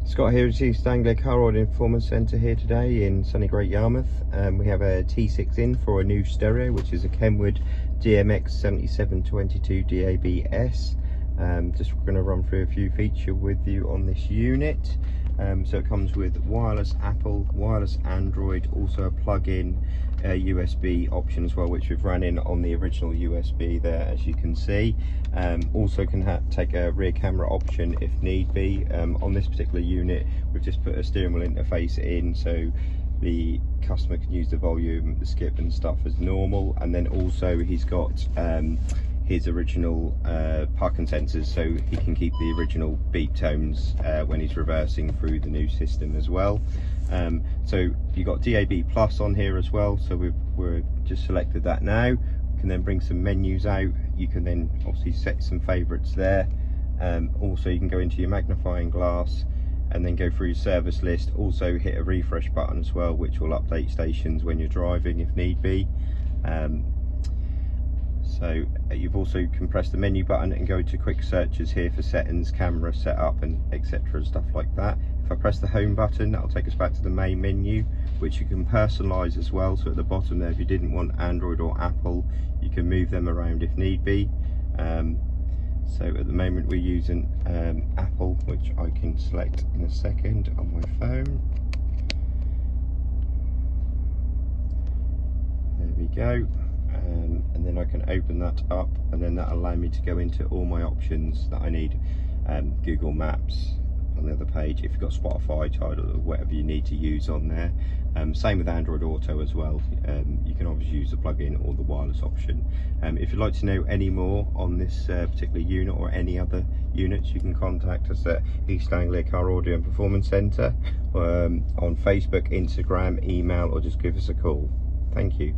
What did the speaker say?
Scott here at East Anglia Car Audio Performance Centre here today in sunny Great Yarmouth. We have a T6 in for a new stereo, which is a KENWOOD DMX7722DABS. Just going to run through a few features with you on this unit. So it comes with wireless Apple, wireless Android, also a plug-in USB option as well, which we've run in on the original USB there, as you can see. Also can take a rear camera option if need be. On this particular unit, we've just put a steering wheel interface in, so the customer can use the volume, the skip and stuff as normal. And then also he's got his original parking sensors, so he can keep the original beep tones when he's reversing through the new system as well. So you've got DAB Plus on here as well, so we've just selected that now. We can then bring some menus out. You can then obviously set some favorites there. Also you can go into your magnifying glass and then go through your service list. Also hit a refresh button as well, which will update stations when you're driving if need be. So you've also can press the menu button and go to quick searches here for settings, camera setup and etc, stuff like that. If I press the home button, that'll take us back to the main menu, which you can personalize as well. So at the bottom there, if you didn't want Android or Apple, you can move them around if need be. So at the moment we're using Apple, which I can select in a second on my phone. There we go. And then I can open that up, and then that'll allow me to go into all my options that I need. Google Maps on the other page, if you've got Spotify, Tidal or whatever you need to use on there. Same with Android Auto as well. You can obviously use the plug-in or the wireless option. If you'd like to know any more on this particular unit or any other units, you can contact us at East Anglia Car Audio and Performance Centre on Facebook, Instagram, email, or just give us a call. Thank you.